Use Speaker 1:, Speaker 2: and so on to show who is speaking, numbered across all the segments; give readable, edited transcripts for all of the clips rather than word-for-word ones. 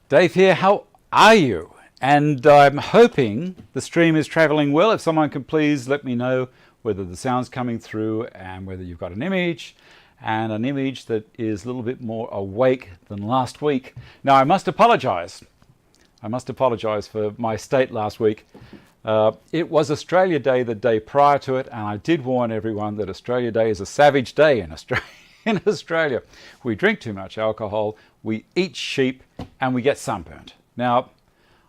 Speaker 1: Dave here, how are you? And I'm hoping the stream is traveling well. If someone can please let me know whether the sound's coming through and whether you've got an image, and an image that is a little bit more awake than last week. Now I must apologize. I must apologize for my state last week. It was Australia Day the day prior to it, and I did warn everyone that Australia Day is a savage day in Australia. In Australia, we drink too much alcohol, we eat sheep, and we get sunburnt. Now,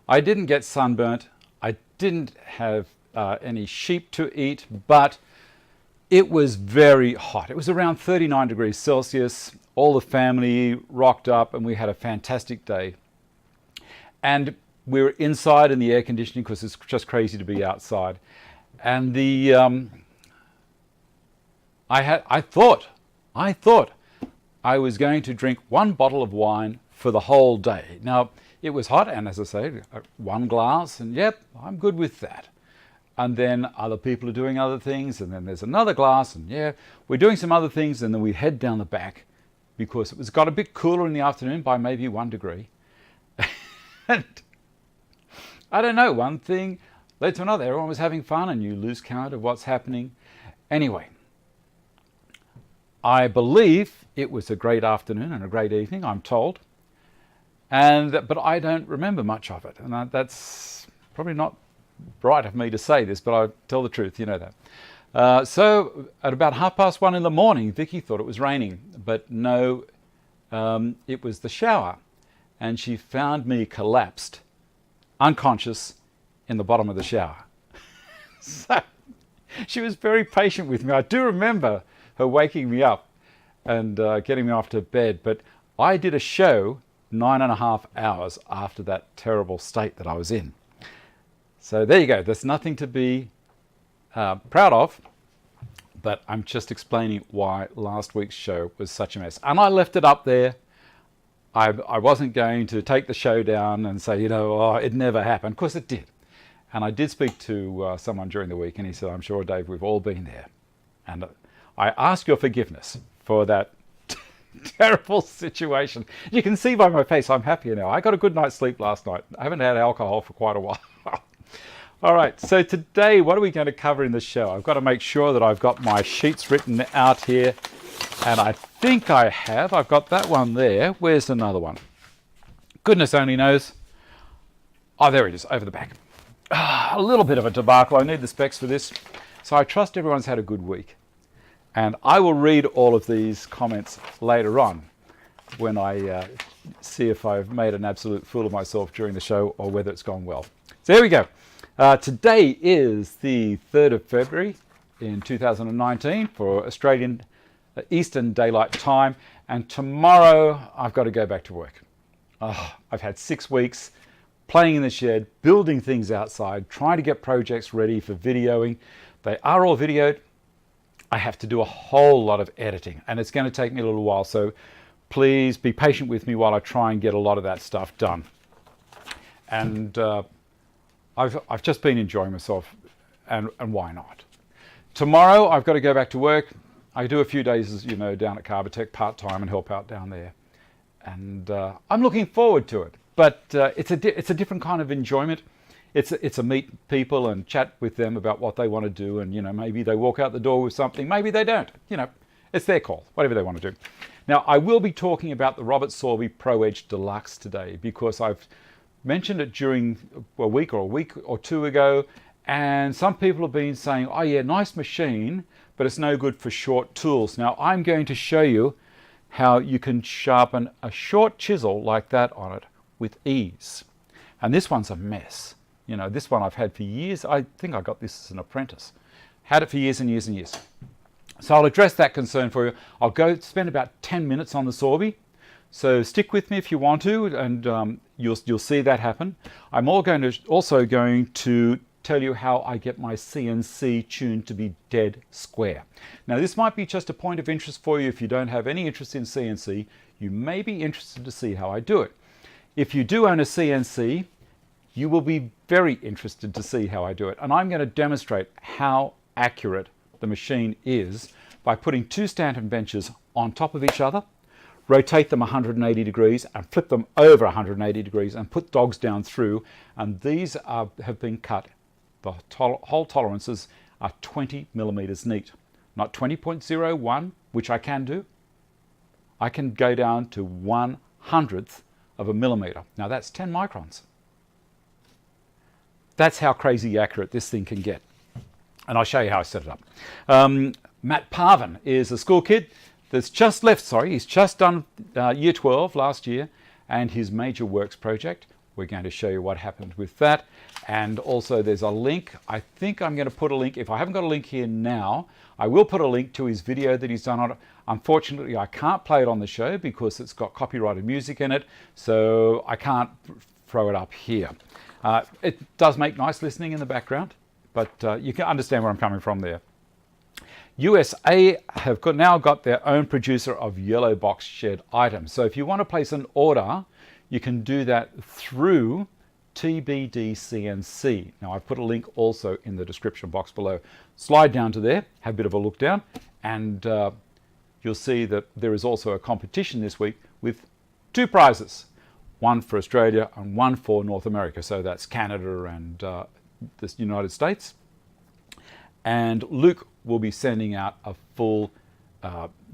Speaker 1: I didn't get sunburnt. I didn't have any sheep to eat, but it was very hot. It was around 39 degrees Celsius. All the family rocked up, and we had a fantastic day. And we were inside in the air conditioning because it's just crazy to be outside. And the I thought I was going to drink one bottle of wine for the whole day. Now, it was hot, and as I say, one glass, and yep, I'm good with that. And then other people are doing other things, and then there's another glass, and yeah, we're doing some other things, and then we head down the back because it got a bit cooler in the afternoon by maybe 1 degree. And I don't know, one thing led to another. Everyone was having fun, and you lose count of what's happening. Anyway, I believe it was a great afternoon and a great evening, I'm told. But I don't remember much of it. And that's probably not right of me to say this, but I tell the truth, you know that. So at about 1:30 in the morning, Vicky thought it was raining, but no, it was the shower. And she found me collapsed, unconscious, in the bottom of the shower. So she was very patient with me. I do remember her waking me up and getting me off to bed, but I did a show 9.5 hours after that terrible state that I was in. So there you go. There's nothing to be proud of, but I'm just explaining why last week's show was such a mess. And I left it up there. I wasn't going to take the show down and say, you know, oh, it never happened. Of course it did. And I did speak to someone during the week, and he said, I'm sure, Dave, we've all been there. And I ask your forgiveness for that terrible situation. You can see by my face I'm happier now. I got a good night's sleep last night. I haven't had alcohol for quite a while. All right, so today, what are we going to cover in the show? I've got to make sure that I've got my sheets written out here. And I think I have. I've got that one there. Where's another one? Goodness only knows. Oh, there it is, over the back. A little bit of a debacle. I need the specs for this. So I trust everyone's had a good week. And I will read all of these comments later on when I see if I've made an absolute fool of myself during the show or whether it's gone well. So here we go. Today is the 3rd of February in 2019 for Australian Eastern Daylight Time, and tomorrow I've got to go back to work. I've had 6 weeks playing in the shed, building things outside, trying to get projects ready for videoing. They are all videoed. I have to do a whole lot of editing, and it's going to take me a little while, so please be patient with me while I try and get a lot of that stuff done. And I've just been enjoying myself, and why not? Tomorrow I've got to go back to work. I do a few days, as you know, down at Carbotech part-time and help out down there. And I'm looking forward to it. But it's a different kind of enjoyment. It's a meet people and chat with them about what they want to do. And, you know, maybe they walk out the door with something. Maybe they don't. You know, it's their call, whatever they want to do. Now, I will be talking about the Sorby Pro Edge Deluxe today because I've mentioned it during a week or two ago. And some people have been saying, oh yeah, nice machine, but it's no good for short tools. Now I'm going to show you how you can sharpen a short chisel like that on it with ease. And this one's a mess. You know, this one I've had for years. I think I got this as an apprentice. Had it for years and years and years. So I'll address that concern for you. I'll go spend about 10 minutes on the Sorby. So stick with me if you want to, and you'll see that happen. I'm also going to tell you how I get my CNC tuned to be dead square. Now this might be just a point of interest for you. If you don't have any interest in CNC, you may be interested to see how I do it. If you do own a CNC, you will be very interested to see how I do it. And I'm going to demonstrate how accurate the machine is by putting 2 Stanton benches on top of each other, rotate them 180 degrees and flip them over 180 degrees and put dogs down through. And these have been cut. The hole tolerances are 20 millimeters neat, not 20.01, which I can do. I can go down to 1/100th of a millimeter. Now that's 10 microns. That's how crazy accurate this thing can get. And I'll show you how I set it up. Matt Parvin is a school kid that's just left, he's just done year 12 last year, and his major works project. We're going to show you what happened with that. And also there's a link. I think I'm going to put a link. If I haven't got a link here now, I will put a link to his video that he's done on it. Unfortunately, I can't play it on the show because it's got copyrighted music in it, so I can't throw it up here. It does make nice listening in the background, but you can understand where I'm coming from there. USA have now got their own producer of Yellowboxshed items. So if you want to place an order, you can do that through TBD CNC. Now I've put a link also in the description box below. Slide down to there, have a bit of a look down, and you'll see that there is also a competition this week with 2 prizes. One for Australia and one for North America. So that's Canada and the United States. And Luke will be sending out a full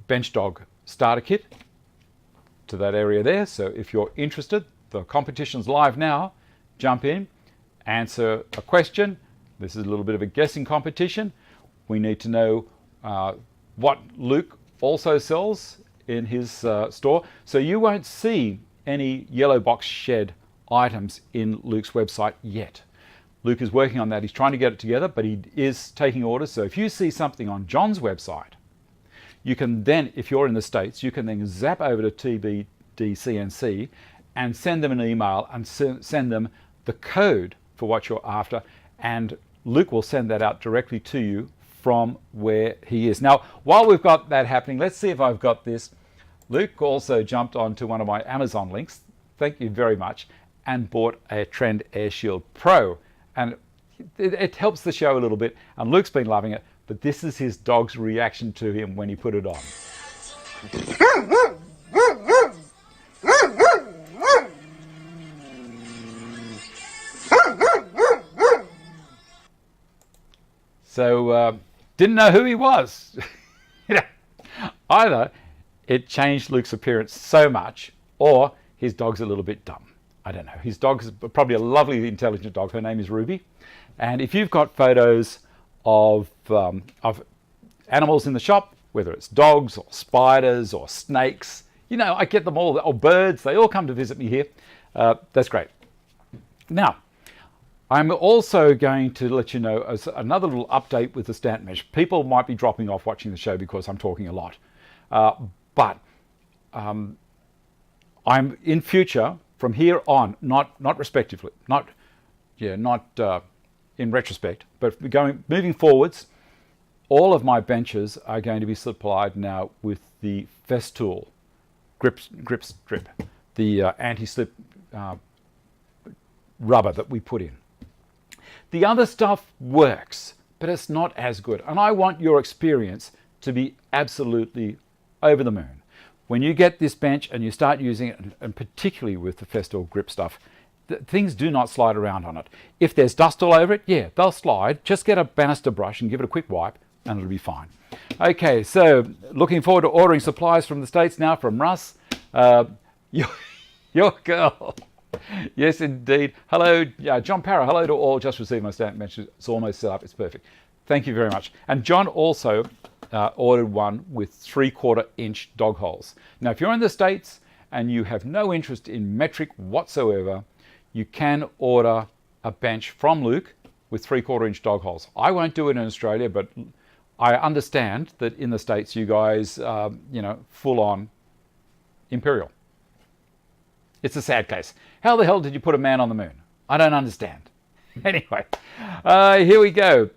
Speaker 1: bench dog starter kit to that area there. So if you're interested, the competition's live now. Jump in, answer a question. This is a little bit of a guessing competition. We need to know what Luke also sells in his store. So you won't see any Yellowboxshed items in Luke's website yet. Luke is working on that. He's trying to get it together, but he is taking orders. So if you see something on John's website, you can then, if you're in the States, you can then zap over to TBD CNC and send them an email and send them the code for what you're after. And Luke will send that out directly to you from where he is. Now, while we've got that happening, let's see if I've got this. Luke also jumped onto one of my Amazon links, thank you very much, and bought a Trend Air Shield Pro. And it helps the show a little bit, and Luke's been loving it, but this is his dog's reaction to him when he put it on. So, didn't know who he was. Either it changed Luke's appearance so much, or his dog's a little bit dumb. I don't know. His dog's probably a lovely, intelligent dog. Her name is Ruby. And if you've got photos of animals in the shop, whether it's dogs or spiders or snakes, you know, I get them all, or birds, they all come to visit me here. That's great. Now, I'm also going to let you know as another little update with the Stanton mesh. People might be dropping off watching the show because I'm talking a lot. But I'm in future, from here on, not respectively, not in retrospect, but moving forwards, all of my benches are going to be supplied now with the Festool grip strip, the anti-slip rubber that we put in. The other stuff works, but it's not as good. And I want your experience to be absolutely over the moon. When you get this bench and you start using it, and particularly with the Festool grip stuff, things do not slide around on it. If there's dust all over it, yeah, they'll slide. Just get a banister brush and give it a quick wipe and it'll be fine. Okay, so looking forward to ordering supplies from the States now from Russ. Your girl. Yes, indeed. Hello, John Parra. Hello to all. Just received my Stanton bench. It's almost set up. It's perfect. Thank you very much. And John also ordered one with 3/4 inch dog holes. Now, if you're in the States and you have no interest in metric whatsoever, you can order a bench from Luke with 3/4 inch dog holes. I won't do it in Australia, but I understand that in the States you guys, full on imperial. It's a sad case. How the hell did you put a man on the moon? I don't understand. Anyway, here we go.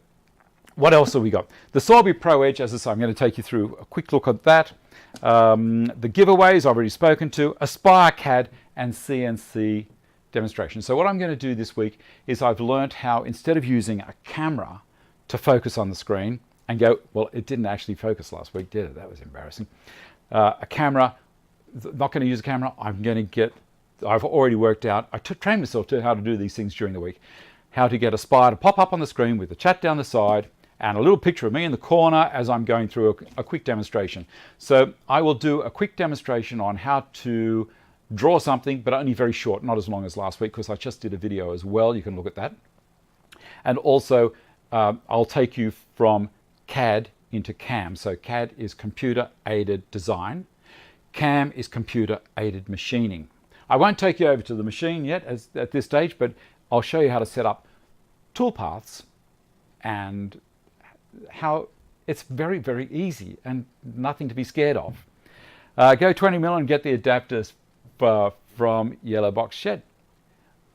Speaker 1: What else have we got? The Sorby Pro Edge, as I say, I'm going to take you through a quick look at that. The giveaways I've already spoken to, Aspire CAD and CNC demonstration. So what I'm going to do this week is I've learned how, instead of using a camera to focus on the screen and go, well, it didn't actually focus last week, did it? That was embarrassing. A camera not going to use a camera. I've already worked out, I trained myself to how to do these things during the week, how to get Aspire to pop up on the screen with the chat down the side and a little picture of me in the corner as I'm going through a quick demonstration. So I will do a quick demonstration on how to draw something, but only very short, not as long as last week, because I just did a video as well. You can look at that. And also, I'll take you from CAD into CAM. So CAD is computer-aided design. CAM is computer-aided machining. I won't take you over to the machine yet at this stage, but I'll show you how to set up toolpaths and how it's very, very easy and nothing to be scared of. Go 20mm and get the adapters from Yellowboxshed.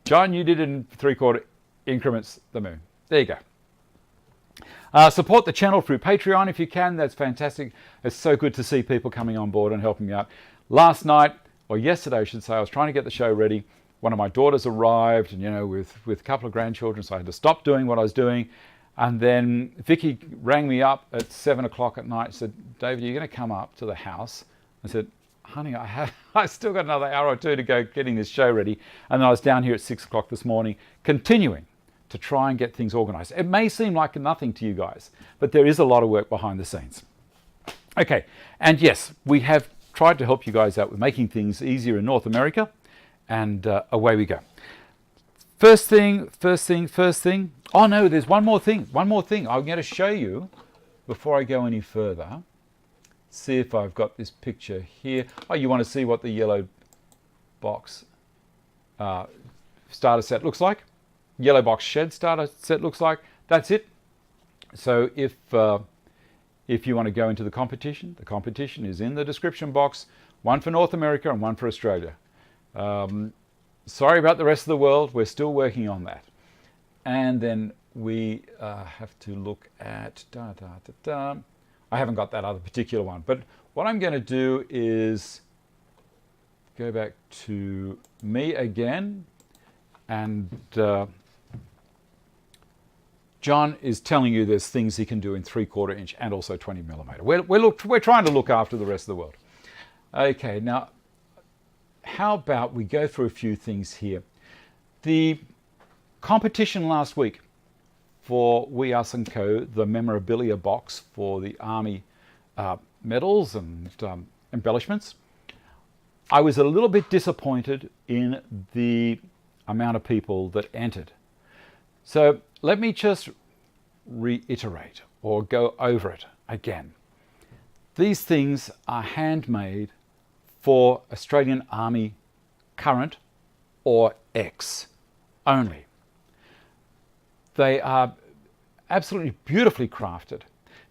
Speaker 1: John, you did it in 3/4 increments, the moon. There you go. Support the channel through Patreon if you can. That's fantastic. It's so good to see people coming on board and helping me out. Last night, or yesterday I should say, I was trying to get the show ready. One of my daughters arrived, and with a couple of grandchildren, so I had to stop doing what I was doing. And then Vicky rang me up at 7 o'clock at night and said, David, are you going to come up to the house? I said, honey, I still got another hour or two to go getting this show ready. And then I was down here at 6 o'clock this morning, continuing to try and get things organized. It may seem like nothing to you guys, but there is a lot of work behind the scenes. Okay, and yes, we have tried to help you guys out with making things easier in North America, and away we go. First thing. Oh no, there's one more thing. I'm going to show you before I go any further. See if I've got this picture here. Oh, you want to see what the Yellowbox starter set looks like? Yellowboxshed starter set looks like. That's it. So if you want to go into the competition is in the description box. One for North America and one for Australia. Sorry about the rest of the world. We're still working on that. And then we have to look at I haven't got that other particular one, but what I'm going to do is go back to me again, and John is telling you there's things he can do in 3/4 inch and also 20mm. We're trying to look after the rest of the world. Okay, now how about we go through a few things here. The competition last week for We Us & Co., the memorabilia box for the Army medals and embellishments, I was a little bit disappointed in the amount of people that entered. So let me just reiterate or go over it again. These things are handmade for Australian Army current or ex only. They are absolutely beautifully crafted.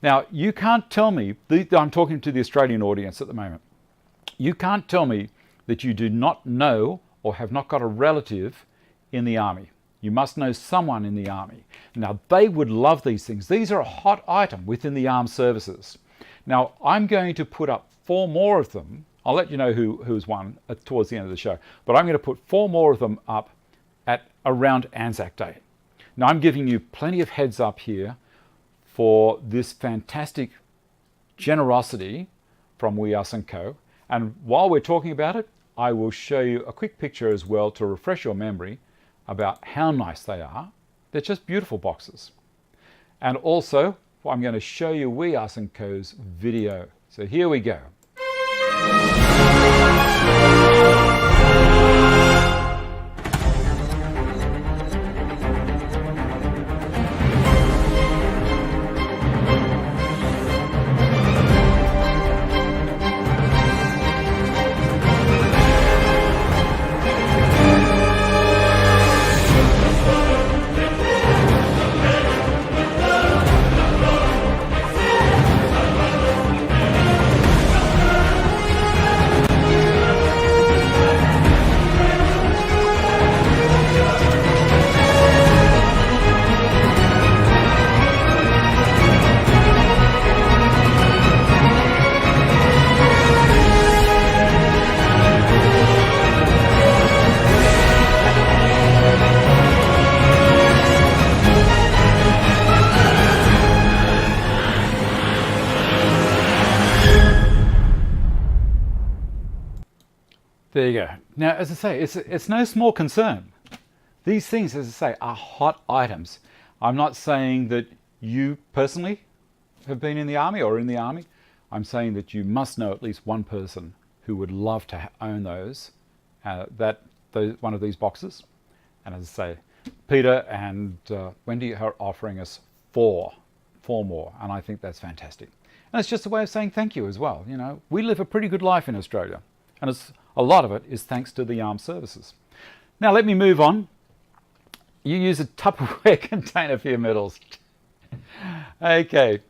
Speaker 1: Now, you can't tell me, I'm talking to the Australian audience at the moment, you can't tell me that you do not know or have not got a relative in the Army. You must know someone in the Army. Now, they would love these things. These are a hot item within the armed services. Now, I'm going to put up 4 more of them. I'll let you know who's won towards the end of the show. But I'm going to put 4 more of them up at around Anzac Day. Now, I'm giving you plenty of heads up here for this fantastic generosity from We Us & Co. And while we're talking about it, I will show you a quick picture as well to refresh your memory about how nice they are. They're just beautiful boxes. And also, I'm going to show you We Us & Co.'s video. So here we go. There you go. Now, as I say, it's no small concern. These things, as I say, are hot items. I'm not saying that you personally have been in the army or in the army. I'm saying that you must know at least one person who would love to own those, one of these boxes. And as I say, Peter and Wendy are offering us four more, and I think that's fantastic. And it's just a way of saying thank you as well. You know, we live a pretty good life in Australia, and a lot of it is thanks to the armed services. Now let me move on. You use a Tupperware container for your medals. Okay.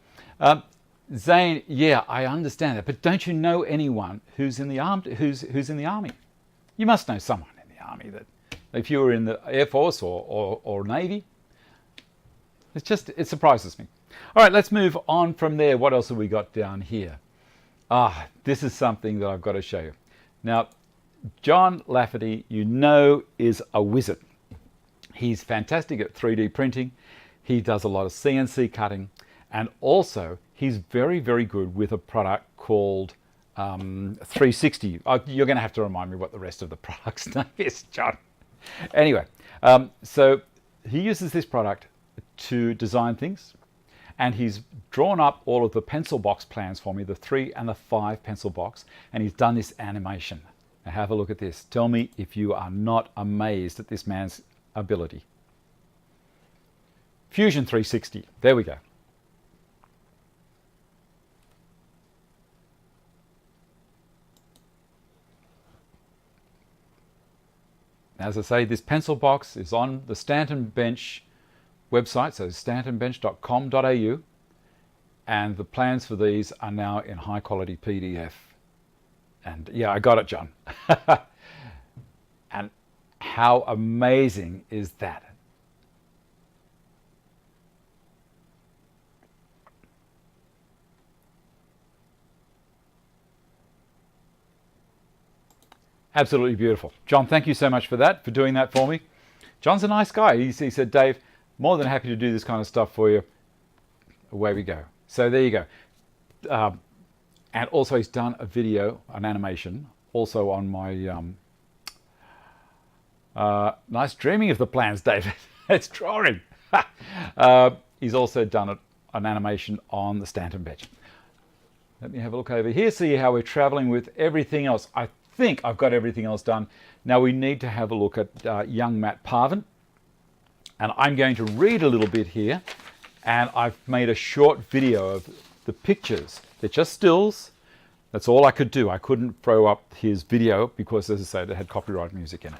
Speaker 1: Zane, yeah, I understand that, but don't you know anyone who's in the who's in the army? You must know someone in the army that, if you were in the Air Force or Navy. It surprises me. All right, let's move on from there. What else have we got down here? This is something that I've got to show you. Now, John Lafferty, you know, is a wizard. He's fantastic at 3D printing. He does a lot of CNC cutting, and also he's very, very good with a product called 360. You're going to have to remind me what the rest of the product's name is, John. Anyway, so he uses this product to design things, and he's drawn up all of the pencil box plans for me, the 3 and the 5 pencil box, and he's done this animation. Now have a look at this. Tell me if you are not amazed at this man's ability. Fusion 360, there we go. As I say, this pencil box is on the Stanton Bench website, so stantonbench.com.au, and the plans for these are now in high quality PDF. And yeah, I got it, John. And how amazing is that? Absolutely beautiful. John, thank you so much for that, for doing that for me. John's a nice guy. He said, Dave, more than happy to do this kind of stuff for you. Away we go. So there you go. And also he's done a video, an animation, also on my nice dreaming of the plans, David. It's drawing. He's also done an animation on the Stanton Bench. Let me have a look over here, see how we're traveling with everything else. I think I've got everything else done. Now we need to have a look at young Matt Parvin. And I'm going to read a little bit here. And I've made a short video of the pictures. They're just stills. That's all I could do. I couldn't throw up his video because, as I said, it had copyright music in it.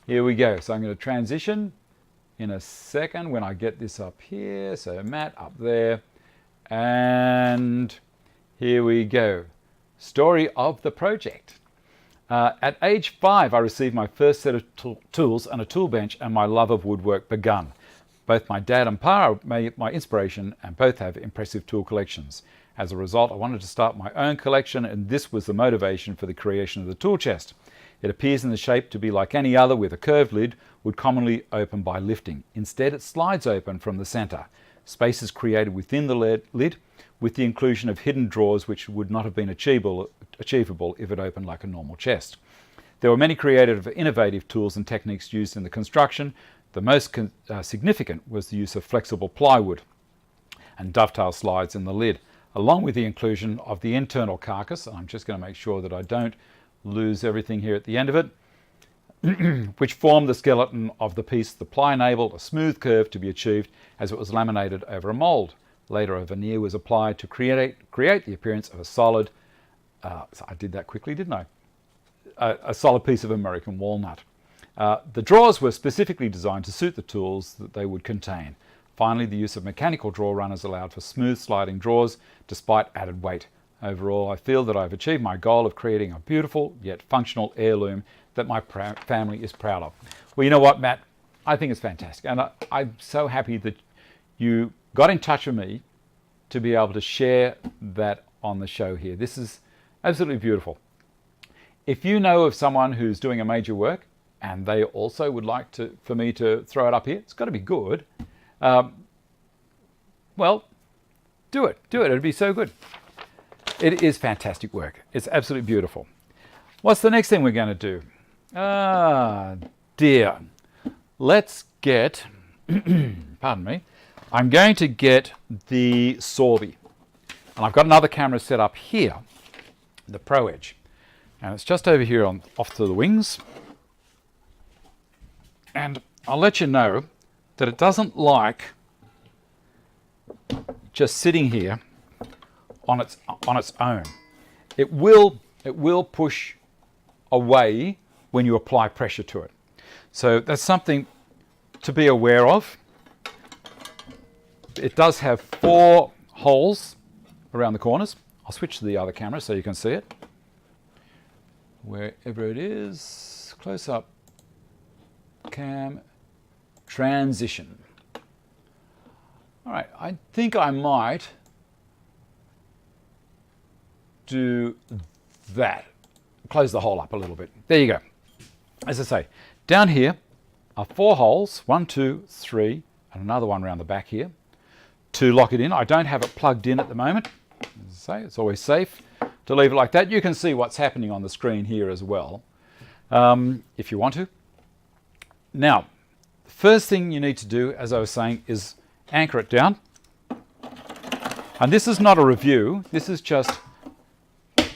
Speaker 1: Here we go. So I'm going to transition in a second when I get this up here. So Matt up there. And here we go. Story of the project. At age 5, I received my first set of tools and a tool bench, and my love of woodwork begun. Both my dad and Pa are my inspiration, and both have impressive tool collections. As a result, I wanted to start my own collection, and this was the motivation for the creation of the tool chest. It appears in the shape to be like any other, with a curved lid, would commonly open by lifting. Instead, it slides open from the center. Space is created within the lid, with the inclusion of hidden drawers which would not have been achievable if it opened like a normal chest. There were many creative, innovative tools and techniques used in the construction. The most significant was the use of flexible plywood and dovetail slides in the lid, along with the inclusion of the internal carcass. I'm just going to make sure that I don't lose everything here at the end of it, which formed the skeleton of the piece. The ply enabled a smooth curve to be achieved as it was laminated over a mold. Later, a veneer was applied to create the appearance of a solid, so I did that quickly, didn't I? A solid piece of American walnut. The drawers were specifically designed to suit the tools that they would contain. Finally, the use of mechanical drawer runners allowed for smooth sliding drawers despite added weight. Overall, I feel that I've achieved my goal of creating a beautiful yet functional heirloom that my family is proud of. Well, you know what, Matt? I think it's fantastic. And I'm so happy that you got in touch with me to be able to share that on the show here. This is absolutely beautiful. If you know of someone who's doing a major work and they also would like for me to throw it up here, it's got to be good. Well, do it. It'd be so good. It is fantastic work. It's absolutely beautiful. What's the next thing we're going to do? Ah, dear. Let's get, pardon me, I'm going to get the Sorby. And I've got another camera set up here, the Pro Edge. And it's just over here on off to the wings. And I'll let you know that it doesn't like just sitting here on its own. It will push away when you apply pressure to it. So that's something to be aware of. It does have 4 holes around the corners. I'll switch to the other camera so you can see it. Wherever it is, close up, cam, transition. All right, I think I might do that. Close the hole up a little bit. There you go. As I say, down here are 4 holes, 1, 2, 3, and another one around the back here to lock it in. I don't have it plugged in at the moment. As I say, it's always safe to leave it like that. You can see what's happening on the screen here as well, if you want to. Now, the first thing you need to do, as I was saying, is anchor it down. And this is not a review. This is just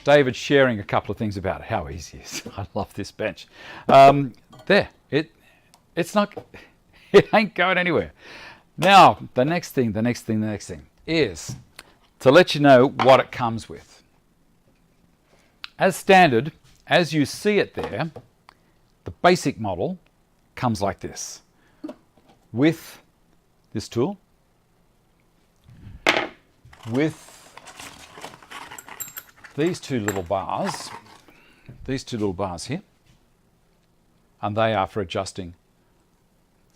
Speaker 1: David sharing a couple of things about how easy it is. I love this bench. There, it's not, it ain't going anywhere. Now, the next thing is to let you know what it comes with. As standard, as you see it there, the basic model comes like this, with this tool, with these two little bars here, and they are for adjusting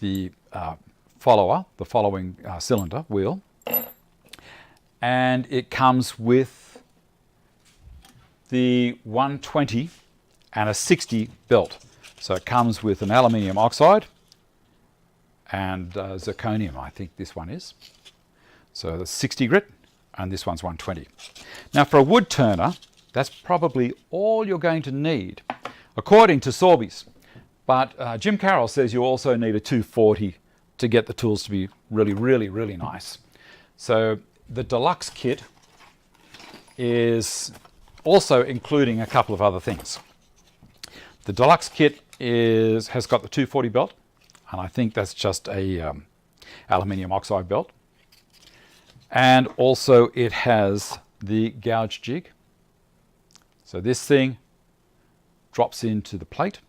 Speaker 1: the following cylinder wheel, and it comes with the 120 and a 60 belt. So it comes with an aluminium oxide and zirconium, I think this one is. So the 60 grit, and this one's 120. Now for a wood turner, that's probably all you're going to need, according to Sorby's. But Jim Carroll says you also need a 240 to get the tools to be really, really, really nice. So the deluxe kit is also including a couple of other things. The deluxe kit has got the 240 belt, and I think that's just a aluminium oxide belt. And also it has the gouge jig. So this thing drops into the plate.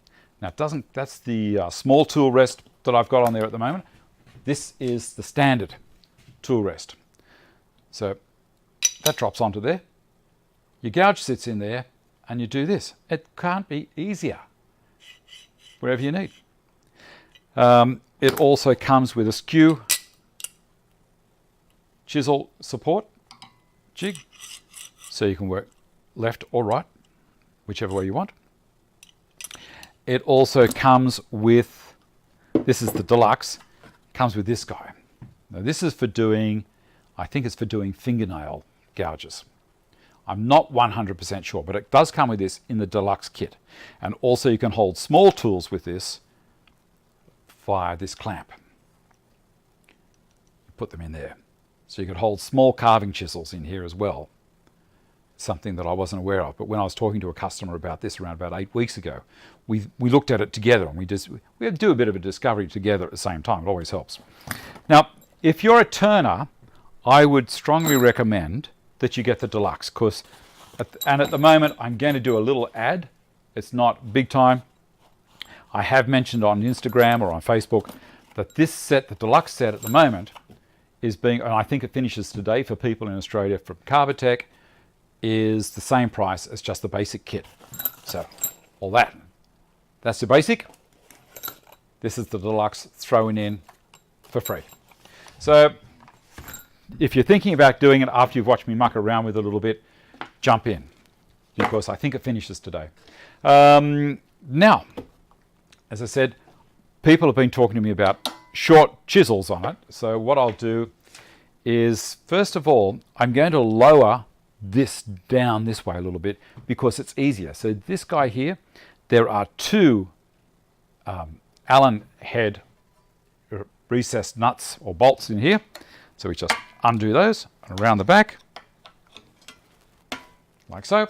Speaker 1: Now it doesn't, that's the small tool rest that I've got on there at the moment. This is the standard tool rest. So that drops onto there. Your gouge sits in there and you do this. It can't be easier. Wherever you need. It also comes with a skew chisel support jig, so you can work left or right, whichever way you want. It also comes with, this is the deluxe, comes with this guy. Now this is for doing, I think it's for doing fingernail gouges. I'm not 100% sure, but it does come with this in the deluxe kit. And also you can hold small tools with this via this clamp. Put them in there. So you could hold small carving chisels in here as well. Something that I wasn't aware of. But when I was talking to a customer about this around about 8 weeks ago, we looked at it together and we do a bit of a discovery together at the same time. It always helps. Now, if you're a turner, I would strongly recommend that you get the deluxe, because at the moment I'm going to do a little ad. It's not big time. I have mentioned on Instagram or on Facebook that this set, the deluxe set at the moment, is being, and I think it finishes today for people in Australia from Carbatech, is the same price as just the basic kit. So all that's the basic. This is the deluxe thrown in for free. So if you're thinking about doing it after you've watched me muck around with it a little bit, jump in, because I think it finishes today. Now, as I said, people have been talking to me about short chisels on it. So what I'll do is, first of all, I'm going to lower this down this way a little bit because it's easier. So this guy here, there are 2 Allen head recessed nuts or bolts in here. So we just undo those and around the back, like so.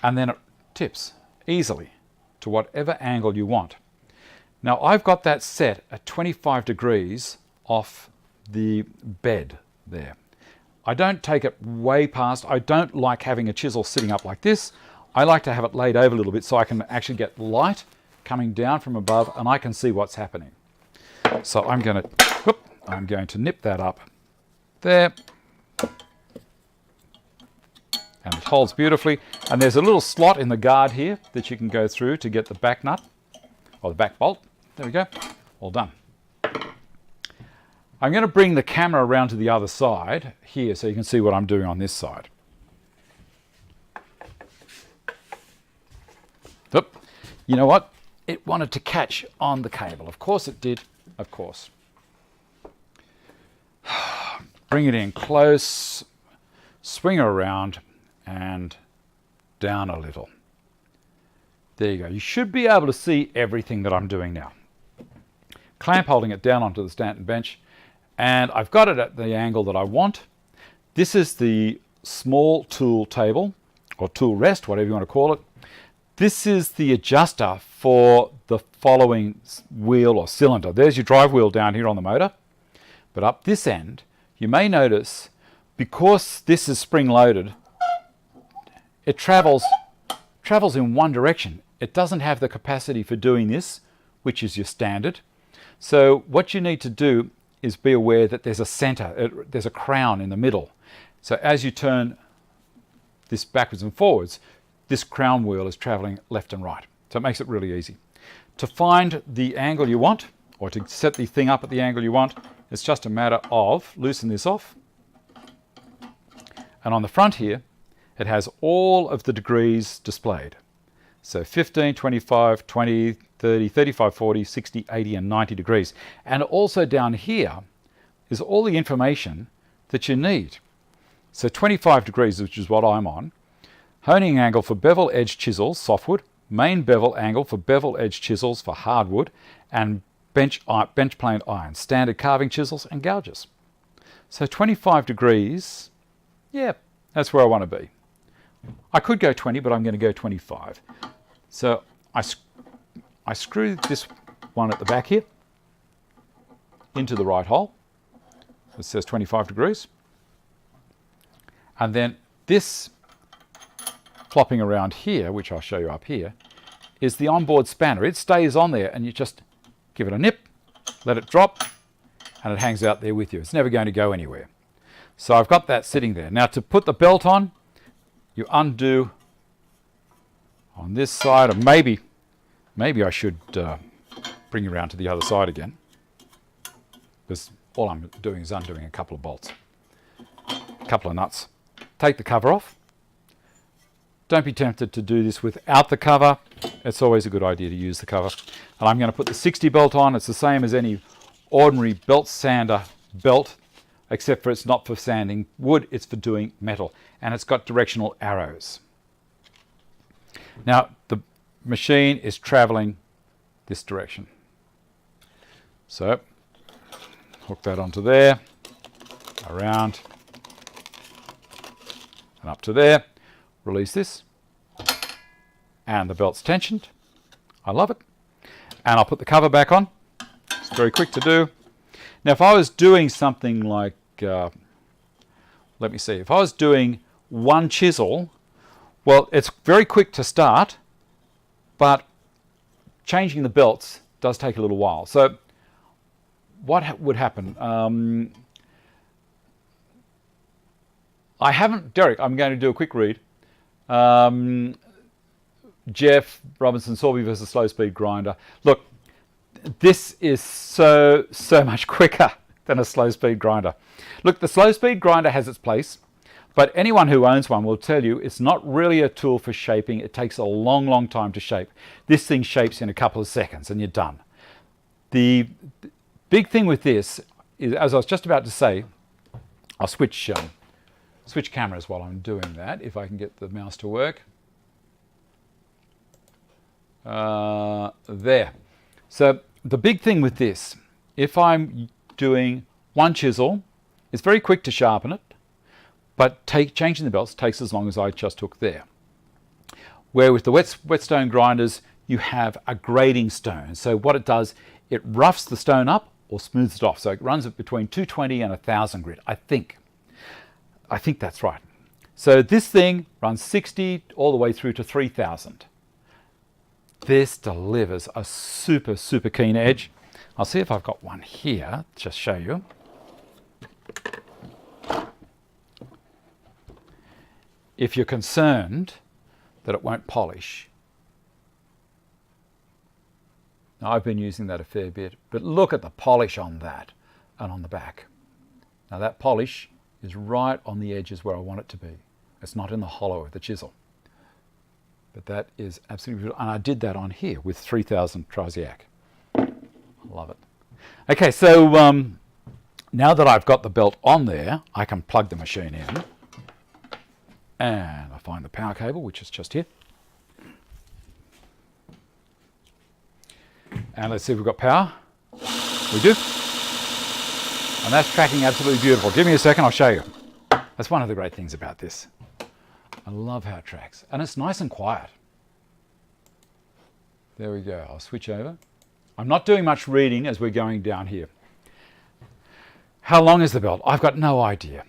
Speaker 1: And then it tips easily to whatever angle you want. Now I've got that set at 25 degrees off the bed there. I don't take it way past. I don't like having a chisel sitting up like this. I like to have it laid over a little bit so I can actually get light coming down from above and I can see what's happening. So I'm going to nip that up there. And it holds beautifully. And there's a little slot in the guard here that you can go through to get the back nut, or the back bolt. There we go. All done. I'm going to bring the camera around to the other side here so you can see what I'm doing on this side. Oop. You know what? It wanted to catch on the cable. Of course it did. Of course. Bring it in close, swing it around and down a little. There you go. You should be able to see everything that I'm doing now. Clamp holding it down onto the Stanton bench, and I've got it at the angle that I want. This is the small tool table or tool rest, whatever you want to call it. This is the adjuster for the following wheel or cylinder. There's your drive wheel down here on the motor. But up this end, you may notice, because this is spring-loaded, it travels in one direction. It doesn't have the capacity for doing this, which is your standard. So what you need to do is be aware that there's a center, there's a crown in the middle. So as you turn this backwards and forwards, this crown wheel is traveling left and right. So it makes it really easy. To find the angle you want, or to set the thing up at the angle you want, it's just a matter of loosen this off. And on the front here, it has all of the degrees displayed. So 15, 25, 20, 30, 35, 40, 60, 80, and 90 degrees. And also down here is all the information that you need. So 25 degrees, which is what I'm on. Honing angle for bevel edge chisels, softwood. Main bevel angle for bevel edge chisels for hardwood. And bench planed iron, standard carving chisels and gouges. So 25 degrees, yeah, that's where I want to be. I could go 20, but I'm going to go 25. So I screw this one at the back here into the right hole. It says 25 degrees. And then this flopping around here, which I'll show you up here, is the onboard spanner. It stays on there and you just give it a nip, let it drop, and it hangs out there with you. It's never going to go anywhere. So I've got that sitting there. Now to put the belt on, you undo on this side, or maybe I should bring you around to the other side again, because all I'm doing is undoing a couple of bolts, a couple of nuts. Take the cover off. Don't be tempted to do this without the cover. It's always a good idea to use the cover. And I'm going to put the 60 belt on. It's the same as any ordinary belt sander belt, except for it's not for sanding wood, it's for doing metal. And it's got directional arrows. Now, the machine is traveling this direction. So, hook that onto there, around, and up to there. Release this, and the belt's tensioned. I love it. And I'll put the cover back on. It's very quick to do. Now, if I was doing something like, let me see, if I was doing one chisel, well, it's very quick to start, but changing the belts does take a little while. So what would happen? Derek, I'm going to do a quick read. Jeff Robinson, Sorby versus slow speed grinder. Look, this is so much quicker than a slow speed grinder. Look, the slow speed grinder has its place, but anyone who owns one will tell you it's not really a tool for shaping. It takes a long time to shape. This thing shapes in a couple of seconds and you're done. The big thing with this is, as I was just about to say, I'll switch cameras while I'm doing that, if I can get the mouse to work. There. So the big thing with this, if I'm doing one chisel, it's very quick to sharpen it, but changing the belts takes as long as I just took there. Where with the whetstone grinders, you have a grading stone. So what it does, it roughs the stone up or smooths it off. So it runs it between 220 and 1000 grit, I think. I think that's right. So this thing runs 60 all the way through to 3000. This delivers a super, super keen edge. I'll see if I've got one here, just show you. If you're concerned that it won't polish. Now, I've been using that a fair bit, but look at the polish on that and on the back. Now that polish is right on the edges where I want it to be. It's not in the hollow of the chisel. But that is absolutely beautiful. And I did that on here with 3000 Trisiac. I love it. Okay, so now that I've got the belt on there, I can plug the machine in. And I find the power cable, which is just here. And let's see if we've got power. We do. And that's tracking absolutely beautiful. Give me a second, I'll show you. That's one of the great things about this. I love how it tracks. And it's nice and quiet. There we go. I'll switch over. I'm not doing much reading as we're going down here. How long is the belt? I've got no idea.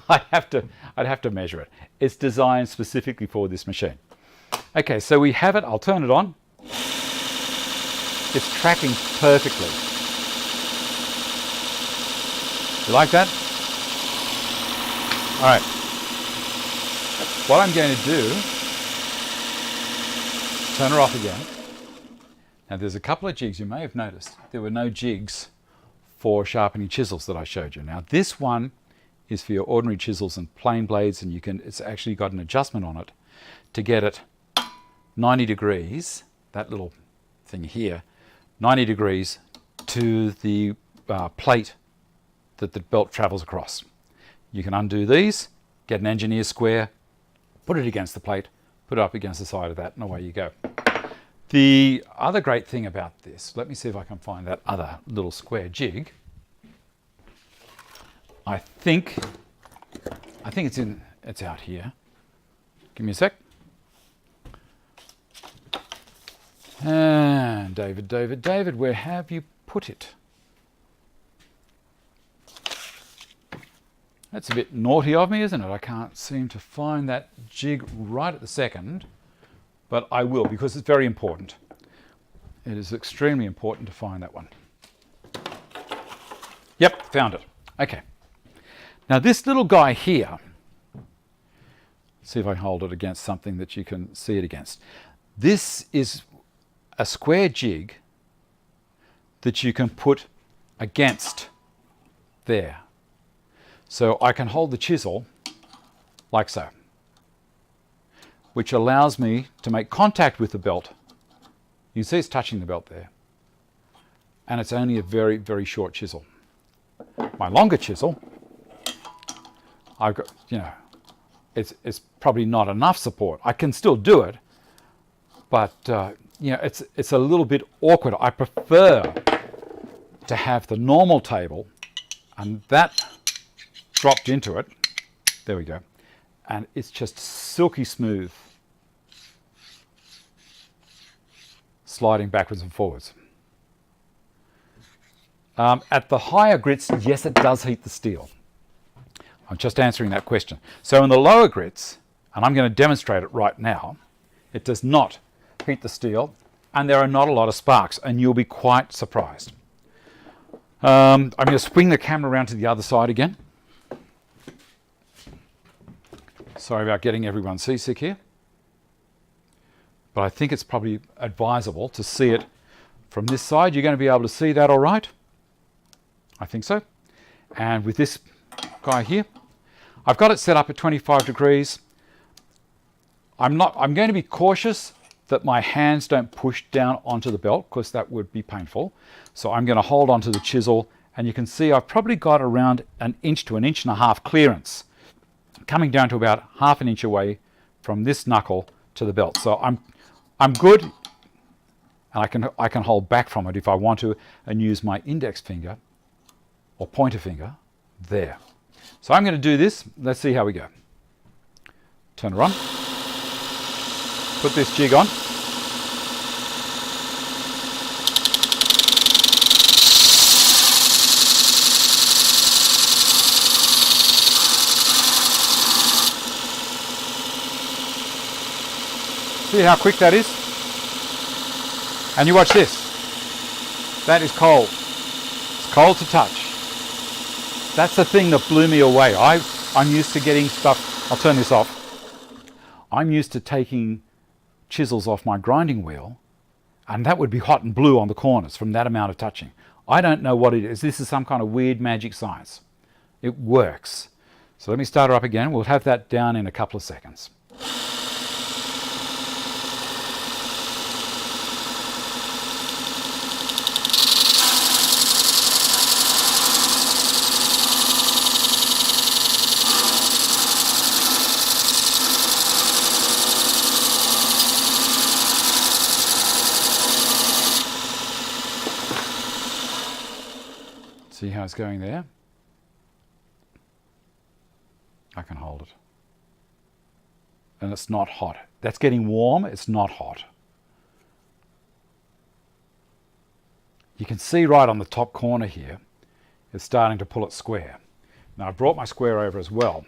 Speaker 1: I'd have to measure it. It's designed specifically for this machine. Okay, so we have it. I'll turn it on. It's tracking perfectly. You like that? All right. What I'm going to do, turn her off again. Now there's a couple of jigs. You may have noticed there were no jigs for sharpening chisels that I showed you. Now this one is for your ordinary chisels and plain blades, and it's actually got an adjustment on it to get it 90 degrees, that little thing here, 90 degrees to the plate that the belt travels across. You can undo these, get an engineer square, put it against the plate, put it up against the side of that, and away you go. The other great thing about this, let me see if I can find that other little square jig. I think it's out here. Give me a sec. And David, where have you put it? That's a bit naughty of me, isn't it? I can't seem to find that jig right at the second, but I will, because it's very important. It is extremely important to find that one. Yep, found it. Okay. Now this little guy here, see if I hold it against something that you can see it against. This is a square jig that you can put against there. So I can hold the chisel like so, which allows me to make contact with the belt. You can see it's touching the belt there. And it's only a very, very short chisel. My longer chisel, I've got, it's probably not enough support. I can still do it, but it's a little bit awkward. I prefer to have the normal table and that dropped into it. There we go. And it's just silky smooth, sliding backwards and forwards. At the higher grits, yes, it does heat the steel. I'm just answering that question. So in the lower grits, and I'm going to demonstrate it right now, it does not heat the steel, and there are not a lot of sparks, and you'll be quite surprised. I'm going to swing the camera around to the other side again. Sorry about getting everyone seasick here. But I think it's probably advisable to see it from this side. You're going to be able to see that all right? I think so. And with this guy here, I've got it set up at 25 degrees. I'm going to be cautious that my hands don't push down onto the belt, because that would be painful. So I'm going to hold onto the chisel, and you can see I've probably got around 1 inch to 1.5 inches clearance, coming down to about 1/2 inch away from this knuckle to the belt. So I'm good. and I can hold back from it if I want to and use my index finger or pointer finger there. So I'm going to do this. Let's see how we go. Turn it on. Put this jig on. See how quick that is? And you watch this. That is cold. It's cold to touch. That's the thing that blew me away. I'm used to getting stuff. I'll turn this off. I'm used to taking chisels off my grinding wheel, and that would be hot and blue on the corners from that amount of touching. I don't know what it is. This is some kind of weird magic science. It works. So let me start her up again. We'll have that down in a couple of seconds. See how it's going there? I can hold it. And it's not hot. That's getting warm, it's not hot. You can see right on the top corner here, it's starting to pull it square. Now I brought my square over as well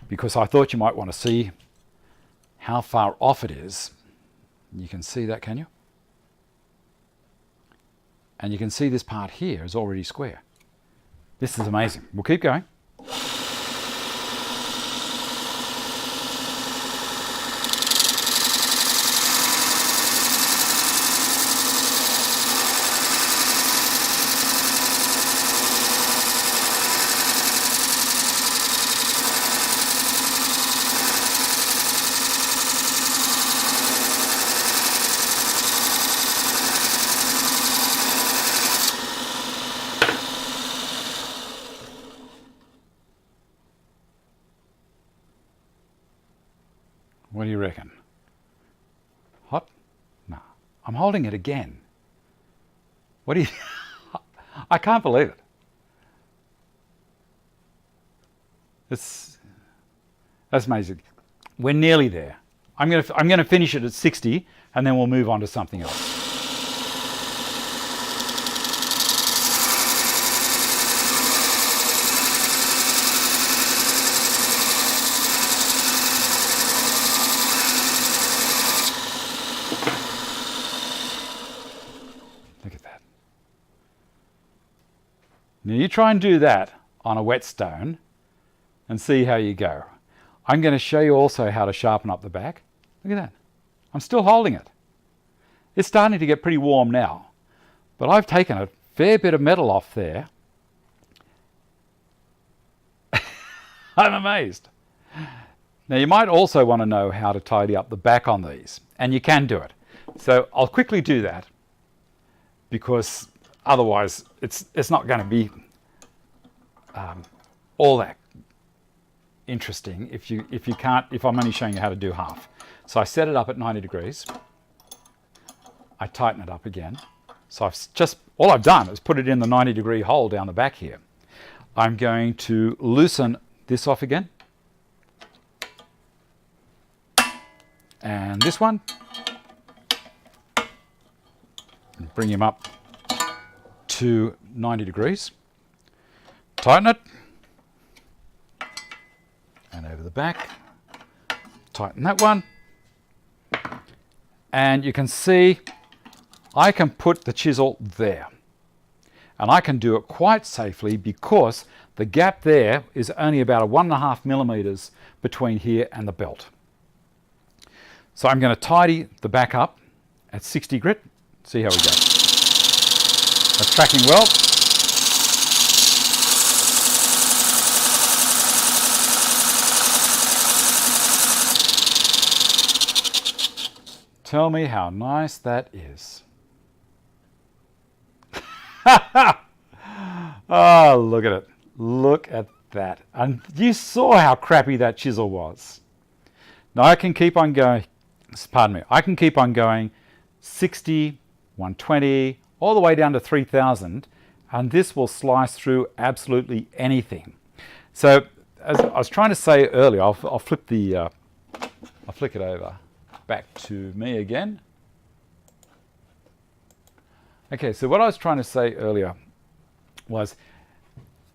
Speaker 1: because I thought you might want to see how far off it is. You can see that, can you? And you can see this part here is already square. This is amazing. We'll keep going. What do you reckon? Hot? No. I'm holding it again. What do you... I can't believe it. That's amazing. We're nearly there. I'm going to finish it at 60 and then we'll move on to something else. Look at that. Now you try and do that on a whetstone and see how you go. I'm going to show you also how to sharpen up the back. Look at that. I'm still holding it. It's starting to get pretty warm now, but I've taken a fair bit of metal off there. I'm amazed. Now you might also want to know how to tidy up the back on these, and you can do it. So I'll quickly do that because otherwise it's not going to be all that interesting if I'm only showing you how to do half. So I set it up at 90 degrees. I tighten it up again. So all I've done is put it in the 90-degree hole down the back here. I'm going to loosen this off again. And this one. And bring him up to 90 degrees. Tighten it. And over the back. Tighten that one. And you can see I can put the chisel there. And I can do it quite safely because the gap there is only about 1.5 millimeters between here and the belt. So I'm going to tidy the back up at 60 grit. See how we go. That's tracking well. Tell me how nice that is. Oh, look at it. Look at that. And you saw how crappy that chisel was. Now I can keep on going. Pardon me. I can keep on going 60, 120, all the way down to 3000, and this will slice through absolutely anything. So as I was trying to say earlier, I'll flip the I'll flick it over back to me again. Okay, so what I was trying to say earlier was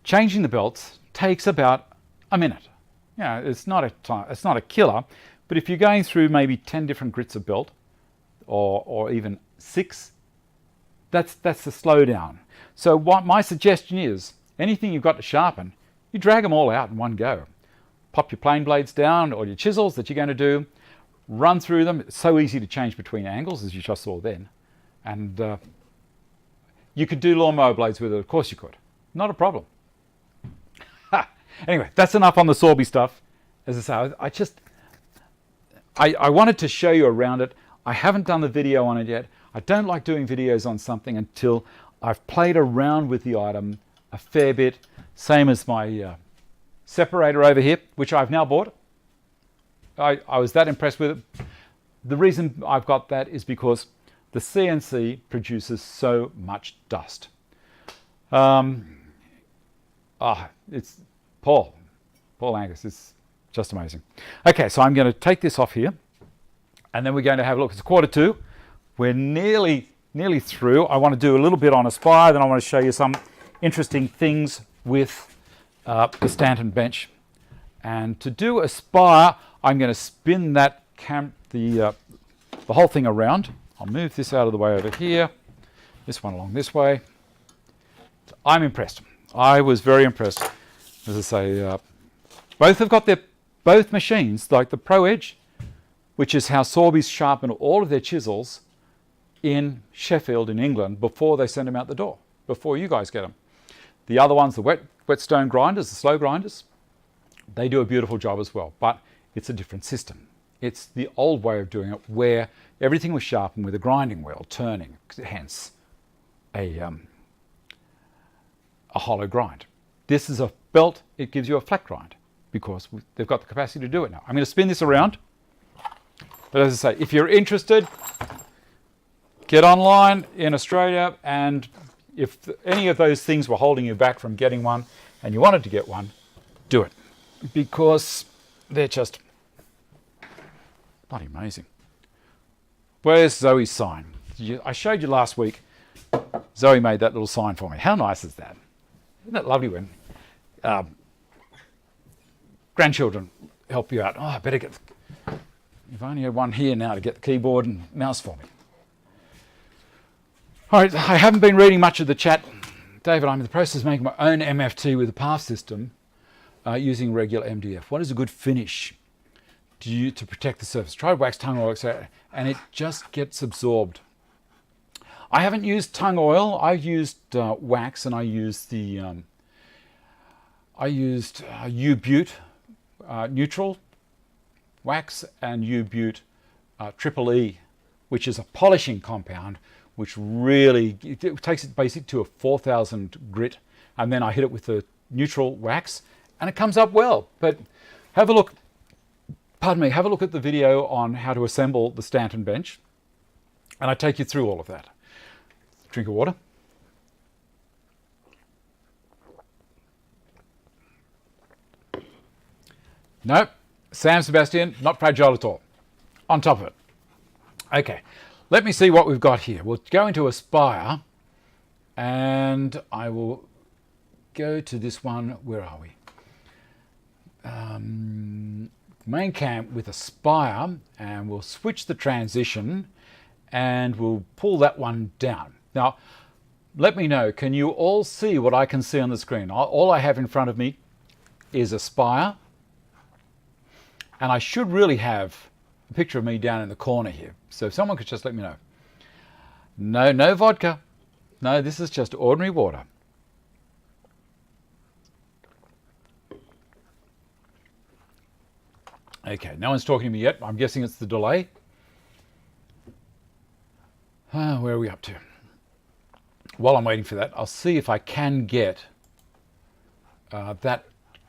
Speaker 1: changing the belts takes about a minute. You know, it's not a killer, but if you're going through maybe 10 different grits of belt, or even 6, that's the slowdown. So what my suggestion is, anything you've got to sharpen, you drag them all out in one go. Pop your plane blades down, or your chisels that you're going to do, run through them. It's so easy to change between angles, as you just saw then. And you could do lawnmower blades with it, of course you could. Not a problem. Anyway, that's enough on the Sorby stuff. As I say, I wanted to show you around it. I haven't done the video on it yet. I don't like doing videos on something until I've played around with the item a fair bit. Same as my separator over here, which I've now bought. I was that impressed with it. The reason I've got that is because the CNC produces so much dust. It's Paul Angus, it's just amazing. Okay, so I'm going to take this off here, and then we're going to have a look. It's 1:45. We're nearly through. I want to do a little bit on Aspire, then I want to show you some interesting things with the Stanton bench. And to do Aspire, I'm going to spin that the whole thing around. I'll move this out of the way over here, this one along this way. I'm impressed. I was very impressed. As I say, both have got both machines, like the Pro Edge, which is how Sorby's sharpen all of their chisels in Sheffield in England before they send them out the door, before you guys get them. The other ones, the whetstone grinders, the slow grinders, they do a beautiful job as well, but it's a different system. It's the old way of doing it, where everything was sharpened with a grinding wheel turning, hence a hollow grind. This is a belt, it gives you a flat grind because they've got the capacity to do it now. I'm going to spin this around, but as I say, if you're interested, get online in Australia, and if any of those things were holding you back from getting one and you wanted to get one, do it, because they're just bloody amazing. Where's Zoe's sign? I showed you last week. Zoe made that little sign for me. How nice is that? Isn't that lovely when grandchildren help you out? Oh, I better get... You've only had one here now to get the keyboard and mouse for me. All right, I haven't been reading much of the chat. David, I'm in the process of making my own MFT with a path system using regular MDF. What is a good finish to protect the surface? Tried wax, tongue oil, etc., and it just gets absorbed. I haven't used tongue oil. I used wax, and I used the U-Butte neutral wax and U-Butte triple E, which is a polishing compound, which really it takes it basic to a 4000 grit, and then I hit it with the neutral wax, and it comes up well. But have a look. Pardon me. Have a look at the video on how to assemble the Stanton bench, and I take you through all of that. Drink of water. Nope, Sam Sebastian, not fragile at all. On top of it. Okay, let me see what we've got here. We'll go into Aspire, and I will go to this one. Where are we? Main cam with Aspire, and we'll switch the transition, and we'll pull that one down. Now, let me know, can you all see what I can see on the screen? All I have in front of me is Aspire, and I should really have a picture of me down in the corner here. So if someone could just let me know. No vodka. No, this is just ordinary water. Okay, no one's talking to me yet. I'm guessing it's the delay. Where are we up to? While I'm waiting for that, I'll see if I can get that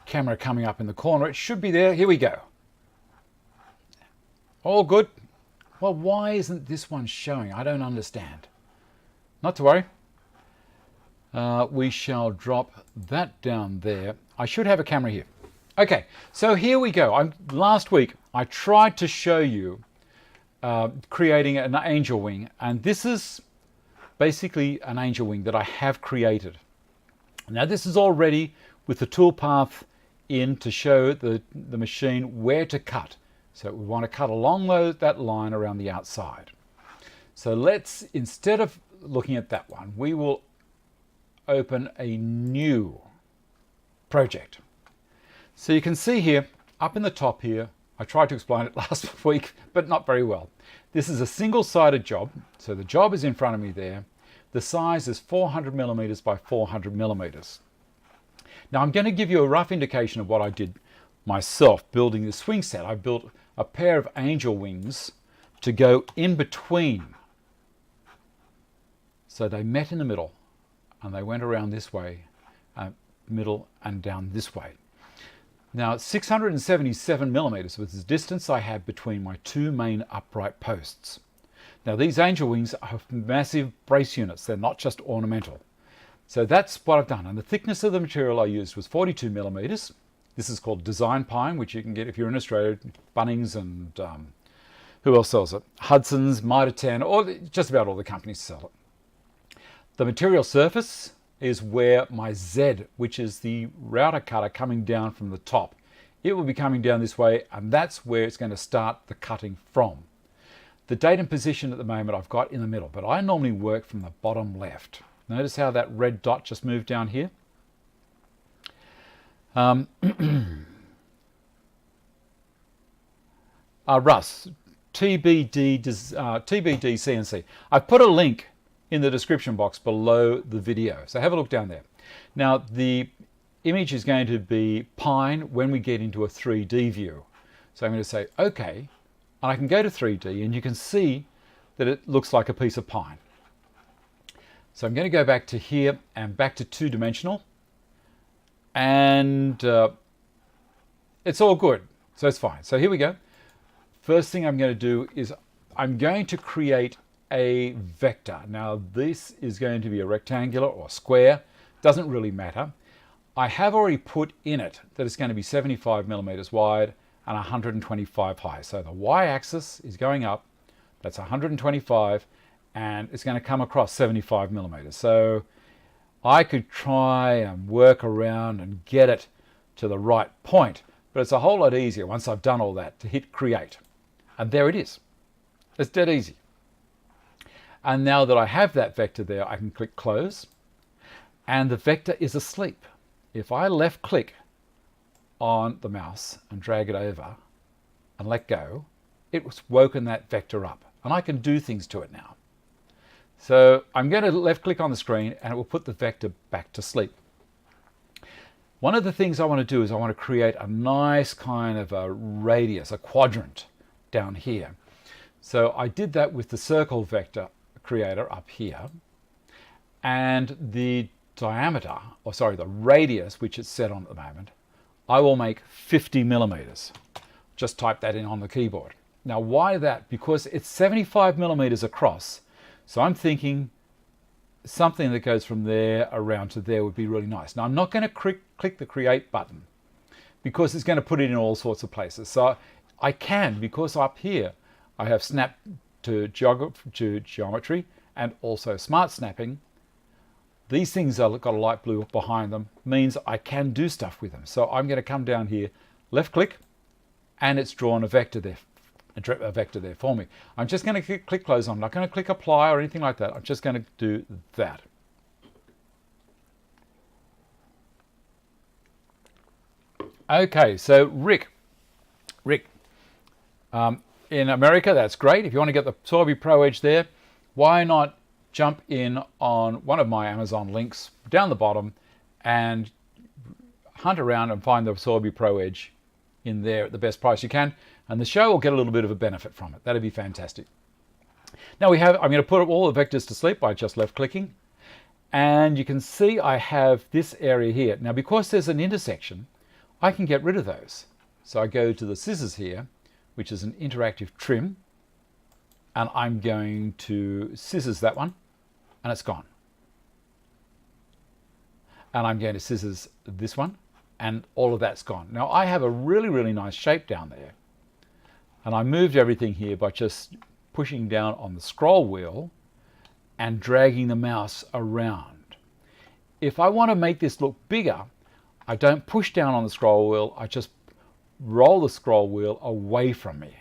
Speaker 1: camera coming up in the corner. It should be there. Here we go. All good. Well, why isn't this one showing? I don't understand. not to worry. We shall drop that down there. I should have a camera here. Okay, so here we go. Last week I tried to show you creating an angel wing, and this is basically an angel wing that I have created. Now this is all ready with the toolpath in to show the machine where to cut. So we want to cut along that line around the outside. So let's, instead of looking at that one, we will open a new project. So you can see here, up in the top here, I tried to explain it last week, but not very well. This is a single-sided job. So the job is in front of me there. The size is 400 millimeters by 400 millimeters. Now I'm going to give you a rough indication of what I did myself building this swing set. I built a pair of angel wings to go in between. So they met in the middle and they went around this way, middle and down this way. Now 677 millimeters was the distance I had between my two main upright posts. Now these angel wings are massive brace units. They're not just ornamental. So that's what I've done. And the thickness of the material I used was 42 millimeters. This is called design pine, which you can get if you're in Australia, Bunnings and who else sells it? Hudson's, Mitre 10, or just about all the companies sell it. The material surface is where my Z, which is the router cutter coming down from the top, it will be coming down this way, and that's where it's going to start the cutting from. The date and position at the moment I've got in the middle, but I normally work from the bottom left. Notice how that red dot just moved down here? Russ, TBD CNC. I've put a link in the description box below the video, so have a look down there. Now the image is going to be pine when we get into a 3D view. So I'm going to say OK, and I can go to 3D and you can see that it looks like a piece of pine. So I'm going to go back to here and back to two-dimensional, and it's all good, so it's fine. So here we go. First thing I'm going to do is I'm going to create a vector. Now this is going to be a rectangular or square, doesn't really matter. I have already put in it that it's going to be 75 millimeters wide and 125 high. So the y-axis is going up, that's 125, and it's going to come across 75 millimeters. So I could try and work around and get it to the right point, but it's a whole lot easier once I've done all that to hit create. And there it is. It's dead easy. And now that I have that vector there, I can click close, and the vector is asleep. If I left click on the mouse and drag it over and let go, it's woken that vector up, and I can do things to it now. So I'm going to left click on the screen and it will put the vector back to sleep. One of the things I want to do is I want to create a nice kind of a radius, a quadrant down here. So I did that with the circle vector creator up here, and the diameter, or sorry, the radius, which it's set on at the moment, I will make 50 millimeters. Just type that in on the keyboard. Now why that? Because it's 75 millimeters across. So I'm thinking something that goes from there around to there would be really nice. Now I'm not going to click the create button because it's going to put it in all sorts of places. So I can, because up here I have snap to geometry and also smart snapping. These things have got a light blue behind them, means I can do stuff with them. So I'm going to come down here, left click, and it's drawn a vector there for me. I'm just going to click close. I'm not going to click apply or anything like that. I'm just going to do that. Okay, so Rick, in America, that's great. If you want to get the Sorby Pro Edge there, why not jump in on one of my Amazon links down the bottom and hunt around and find the Sorby Pro Edge in there at the best price you can, and the show will get a little bit of a benefit from it. That'd be fantastic. Now I'm going to put all the vectors to sleep by just left clicking, and you can see I have this area here. Now because there's an intersection, I can get rid of those. So I go to the scissors here, which is an interactive trim, and I'm going to scissors that one and it's gone. And I'm going to scissors this one, and all of that's gone. Now I have a really, really nice shape down there, and I moved everything here by just pushing down on the scroll wheel and dragging the mouse around. If I want to make this look bigger, I don't push down on the scroll wheel, I just roll the scroll wheel away from me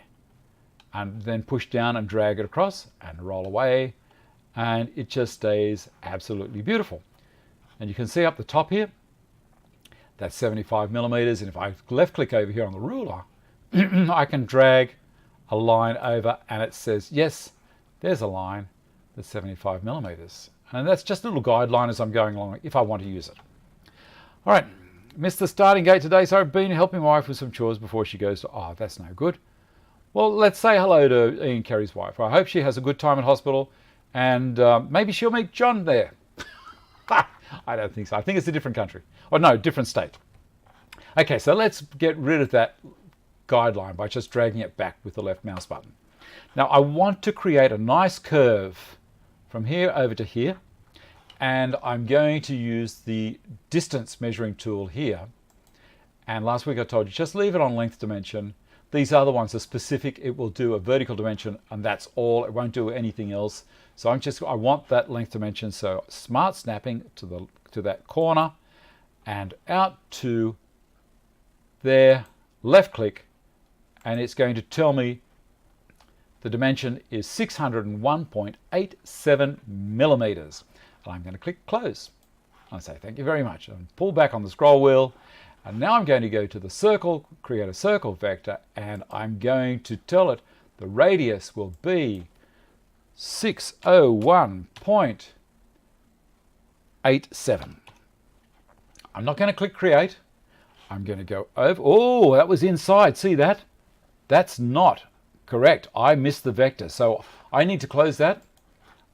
Speaker 1: and then push down and drag it across and roll away, and it just stays absolutely beautiful. And you can see up the top here, that's 75 millimeters, and if I left click over here on the ruler, I can drag a line over and it says, yes, there's a line that's 75 millimeters. And that's just a little guideline as I'm going along if I want to use it. All right, missed the starting gate today, so I've been helping my wife with some chores before she goes to, oh, that's no good. Well, let's say hello to Ian Kerry's wife. I hope she has a good time at hospital, and maybe she'll meet John there. I don't think so. I think it's a different country. Or no, different state. Okay, so let's get rid of that guideline by just dragging it back with the left mouse button. Now I want to create a nice curve from here over to here, and I'm going to use the distance measuring tool here. And last week I told you just leave it on length dimension. These other ones are specific. It will do a vertical dimension and that's all. It won't do anything else. So I want that length dimension. So smart snapping to that corner and out to there, left click, and it's going to tell me the dimension is 601.87 millimeters. And I'm going to click close. I say thank you very much and pull back on the scroll wheel. And now I'm going to go to the circle, create a circle vector, and I'm going to tell it the radius will be 601.87. I'm not going to click create. I'm going to go over. Oh, that was inside. See that? That's not correct. I missed the vector. So I need to close that.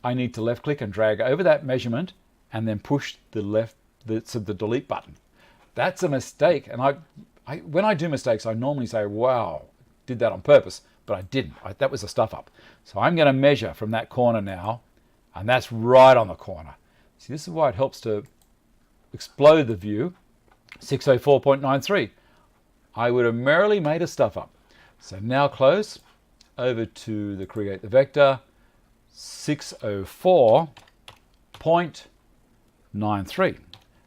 Speaker 1: I need to left click and drag over that measurement and then push the delete button. That's a mistake. And when I do mistakes, I normally say, wow, did that on purpose, but I didn't. That was a stuff up. So I'm going to measure from that corner now, and that's right on the corner. See, this is why it helps to explode the view. 604.93. I would have merrily made a stuff up. So now close, over to the create the vector, 604.93.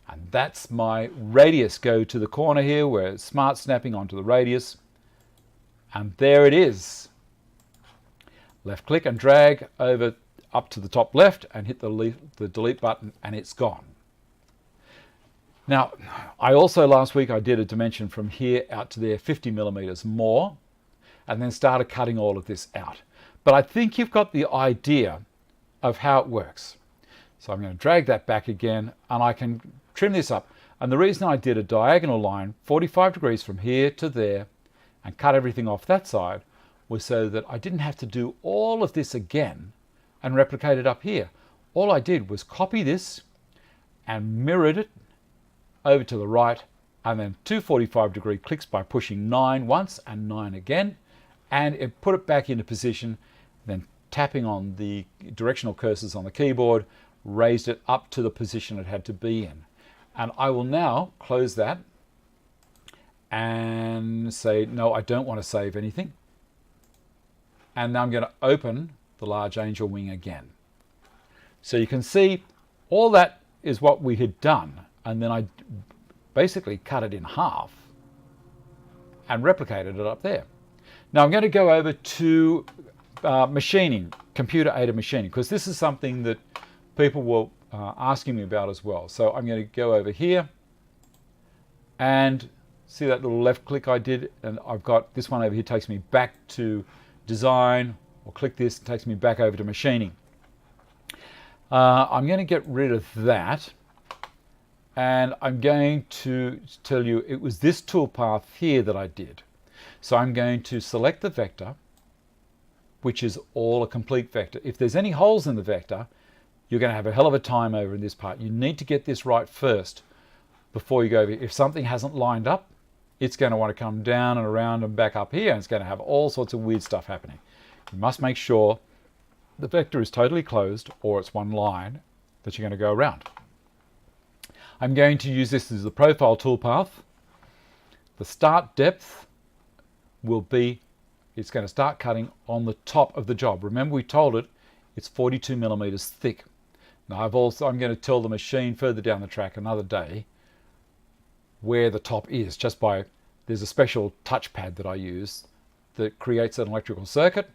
Speaker 1: And that's my radius. Go to the corner here where it's smart snapping onto the radius. And there it is. Left click and drag over up to the top left and hit the delete button and it's gone. Now, I also last week I did a dimension from here out to there 50 millimeters more and then started cutting all of this out. But I think you've got the idea of how it works. So I'm going to drag that back again and I can trim this up. And the reason I did a diagonal line 45 degrees from here to there and cut everything off that side was so that I didn't have to do all of this again and replicate it up here. All I did was copy this and mirrored it over to the right and then 2 45-degree clicks by pushing 9 once and 9 again, and it put it back into position, then tapping on the directional cursors on the keyboard raised it up to the position it had to be in. And I will now close that and say, no, I don't want to save anything. And now I'm going to open the large angel wing again. So you can see all that is what we had done. And then I basically cut it in half and replicated it up there. Now I'm going to go over to machining, computer-aided machining, because this is something that people were asking me about as well. So I'm going to go over here and see that little left click I did, and I've got this one over here takes me back to design, or click this, it takes me back over to machining. I'm going to get rid of that, and I'm going to tell you it was this toolpath here that I did. So I'm going to select the vector, which is all a complete vector. If there's any holes in the vector, you're going to have a hell of a time over in this part. You need to get this right first before you go over. If something hasn't lined up, it's going to want to come down and around and back up here, and it's going to have all sorts of weird stuff happening. You must make sure the vector is totally closed, or it's one line, that you're going to go around. I'm going to use this as the profile toolpath. The start depth will be, it's going to start cutting on the top of the job. Remember we told it it's 42 millimeters thick. Now I'm going to tell the machine further down the track another day where the top is, just by, there's a special touchpad that I use that creates an electrical circuit.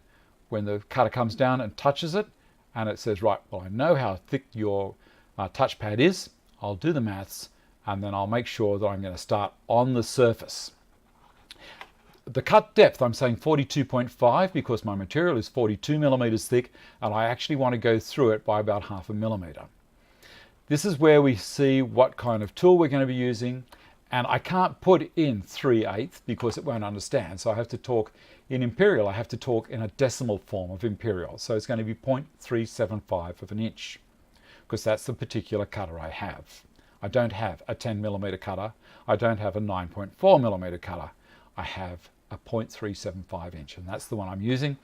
Speaker 1: When the cutter comes down and touches it, and it says, right, well, I know how thick your touchpad is, I'll do the maths, and then I'll make sure that I'm going to start on the surface. The cut depth, I'm saying 42.5 because my material is 42 millimeters thick, and I actually want to go through it by about 0.5 millimeter. This is where we see what kind of tool we're going to be using, and I can't put in 3/8 because it won't understand. So I have to talk in imperial, I have to talk in a decimal form of imperial. So it's going to be 0.375 of an inch, because that's the particular cutter I have. I don't have a 10 millimeter cutter. I don't have a 9.4 millimeter cutter. I have a 0.375 inch, and that's the one I'm using.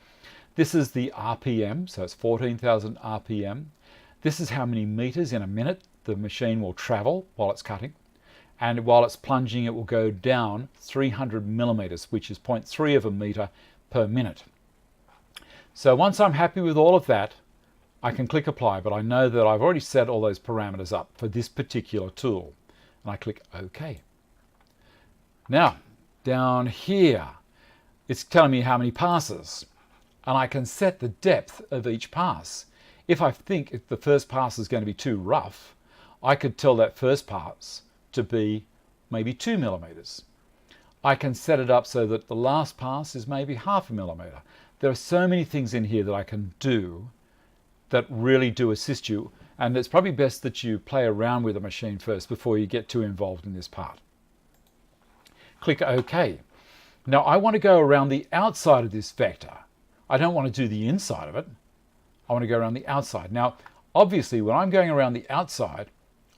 Speaker 1: This is the RPM, so it's 14,000 RPM. This is how many meters in a minute the machine will travel while it's cutting. And while it's plunging, it will go down 300 millimeters, which is 0.3 of a meter per minute. So once I'm happy with all of that, I can click apply, but I know that I've already set all those parameters up for this particular tool. And I click OK. Now, down here, it's telling me how many passes. And I can set the depth of each pass. If I think the first pass is going to be too rough, I could tell that first pass to be maybe 2 millimeters. I can set it up so that the last pass is maybe 0.5 millimeter. There are so many things in here that I can do that really do assist you, and it's probably best that you play around with the machine first before you get too involved in this part. Click OK. Now I want to go around the outside of this vector. I don't want to do the inside of it. I want to go around the outside. Now obviously when I'm going around the outside,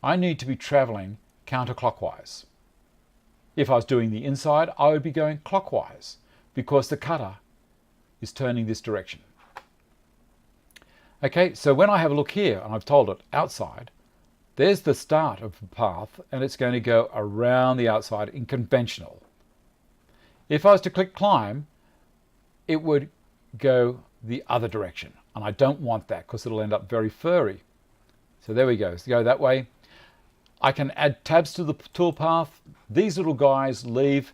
Speaker 1: I need to be traveling counterclockwise. If I was doing the inside, I would be going clockwise because the cutter is turning this direction. Okay, so when I have a look here, and I've told it outside, there's the start of the path, and it's going to go around the outside in conventional. If I was to click climb, it would go the other direction, and I don't want that because it'll end up very furry. So there we go, so go that way. I can add tabs to the toolpath. These little guys leave,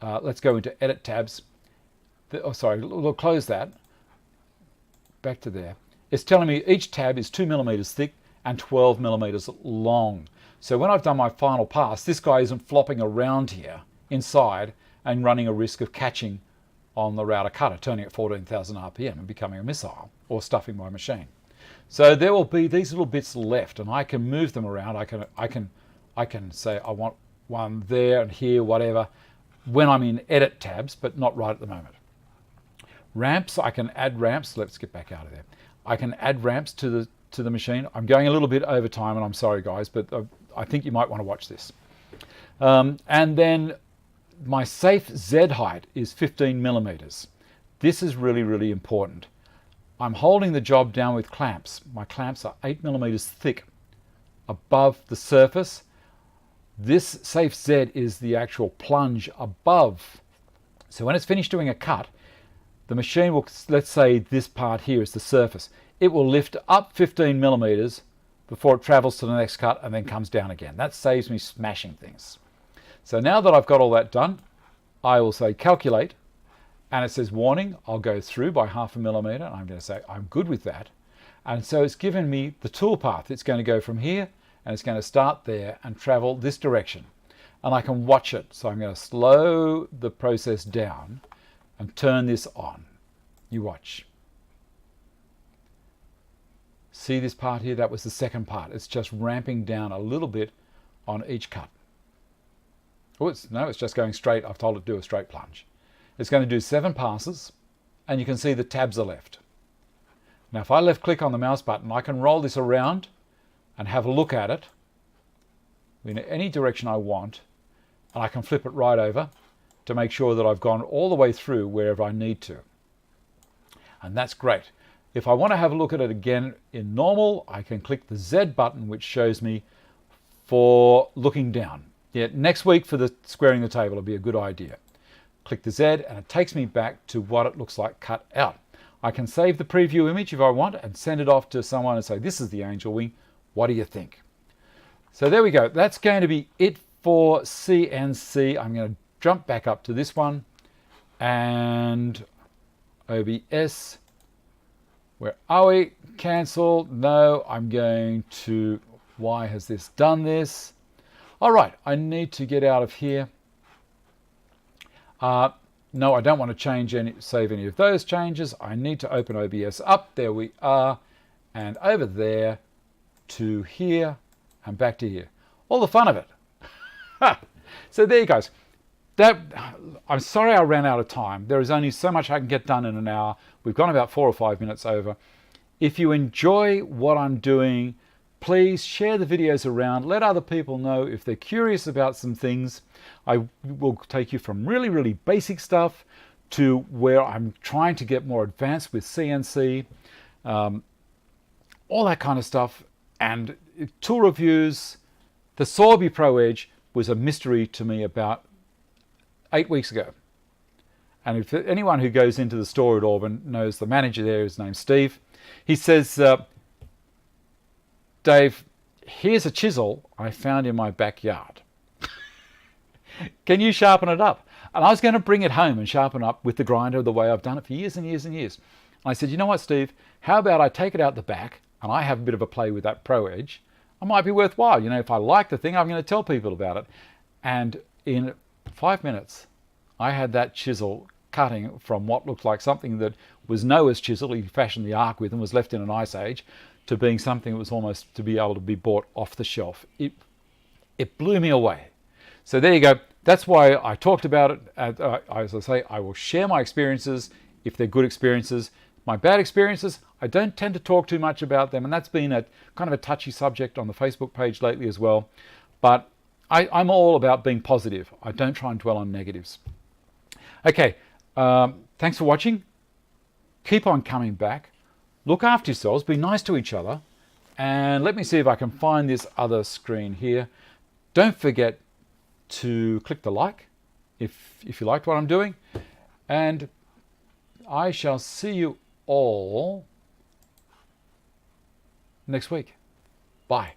Speaker 1: let's go into edit tabs. We'll close that. Back to there. It's telling me each tab is 2 millimeters thick and 12 millimeters long. So when I've done my final pass, this guy isn't flopping around here inside and running a risk of catching on the router cutter, turning at 14,000 RPM and becoming a missile or stuffing my machine. So there will be these little bits left, and I can move them around. I can say I want one there and here, whatever, when I'm in edit tabs, but not right at the moment. Ramps, I can add ramps. Let's get back out of there. I can add ramps to the machine. I'm going a little bit over time, and I'm sorry guys, but I think you might want to watch this. And then my safe Z height is 15 millimeters. This is really, really important. I'm holding the job down with clamps. My clamps are 8 millimeters thick above the surface. This safe Z is the actual plunge above. So when it's finished doing a cut, the machine will, let's say this part here is the surface. It will lift up 15 millimeters before it travels to the next cut and then comes down again. That saves me smashing things. So now that I've got all that done, I will say calculate, and it says warning, I'll go through by 0.5 millimeter. I'm going to say I'm good with that. And so it's given me the toolpath. It's going to go from here and it's going to start there and travel this direction. And I can watch it. So I'm going to slow the process down and turn this on. You watch. See this part here? That was the second part. It's just ramping down a little bit on each cut. Oh, it's just going straight. I've told it to do a straight plunge. It's going to do 7 passes, and you can see the tabs are left. Now if I left click on the mouse button, I can roll this around and have a look at it in any direction I want, and I can flip it right over to make sure that I've gone all the way through wherever I need to. And that's great. If I want to have a look at it again in normal, I can click the Z button, which shows me for looking down. Yeah, next week for the squaring the table will be a good idea. Click the Z and it takes me back to what it looks like cut out. I can save the preview image if I want and send it off to someone and say, this is the angel wing, what do you think? So there we go. That's going to be it for CNC. I'm going to jump back up to this one and OBS. Where are we? Cancel. No, I'm going to, why has this done this? All right, I need to get out of here. No, I don't want to save any of those changes. I need to open OBS up. There we are. And over there to here and back to here. All the fun of it. So there you guys. I'm sorry I ran out of time. There is only so much I can get done in an hour. We've gone about 4 or 5 minutes over. If you enjoy what I'm doing, please share the videos around. Let other people know if they're curious about some things. I will take you from really, really basic stuff to where I'm trying to get more advanced with CNC, all that kind of stuff. And tool reviews. The Sorby Pro Edge was a mystery to me about 8 weeks ago. And if anyone who goes into the store at Auburn knows the manager there, his name's Steve, he says, Dave, here's a chisel I found in my backyard. Can you sharpen it up? And I was going to bring it home and sharpen up with the grinder the way I've done it for years and years and years. And I said, you know what, Steve, how about I take it out the back and I have a bit of a play with that Pro Edge. It might be worthwhile. You know, if I like the thing, I'm going to tell people about it. And in 5 minutes, I had that chisel cutting from what looked like something that was Noah's chisel he fashioned the ark with and was left in an ice age, to being something that was almost to be able to be bought off the shelf. It blew me away. So there you go. That's why I talked about it. As I say, I will share my experiences if they're good experiences. My bad experiences, I don't tend to talk too much about them, and that's been a kind of a touchy subject on the Facebook page lately as well. But I'm all about being positive. I don't try and dwell on negatives. Okay, thanks for watching. Keep on coming back. Look after yourselves, be nice to each other, and let me see if I can find this other screen here. Don't forget to click the like if you liked what I'm doing, and I shall see you all next week. Bye.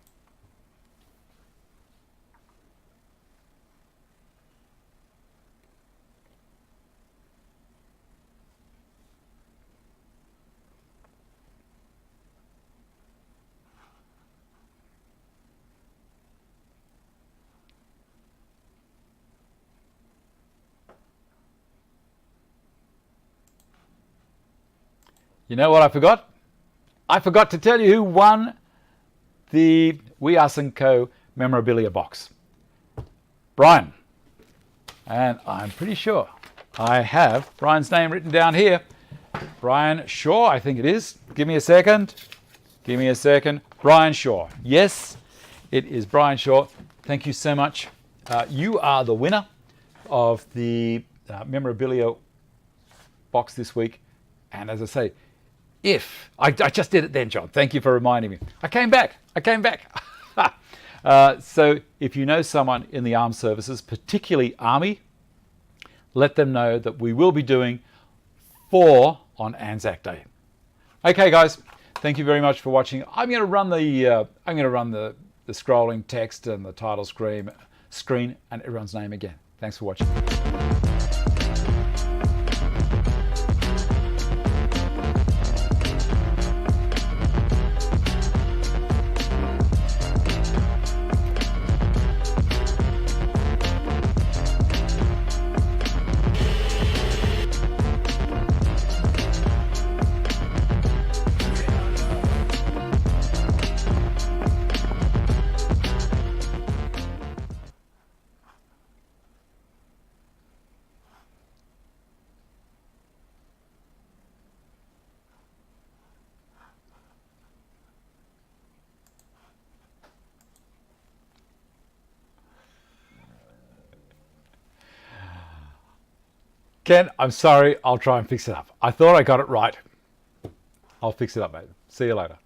Speaker 1: You know what I forgot? I forgot to tell you who won the We Are Co memorabilia box. Brian. And I'm pretty sure I have Brian's name written down here. Brian Shaw, I think it is. Give me a second. Give me a second. Brian Shaw. Yes, it is Brian Shaw. Thank you so much. You are the winner of the memorabilia box this week. And as I say, if I just did it then, John, thank you for reminding me. I came back. So if you know someone in the armed services, particularly Army, let them know that we will be doing 4 on Anzac Day. Okay, guys, thank you very much for watching. I'm going to run the scrolling text and the title screen and everyone's name again. Thanks for watching. Ken, I'm sorry, I'll try and fix it up. I thought I got it right. I'll fix it up, mate. See you later.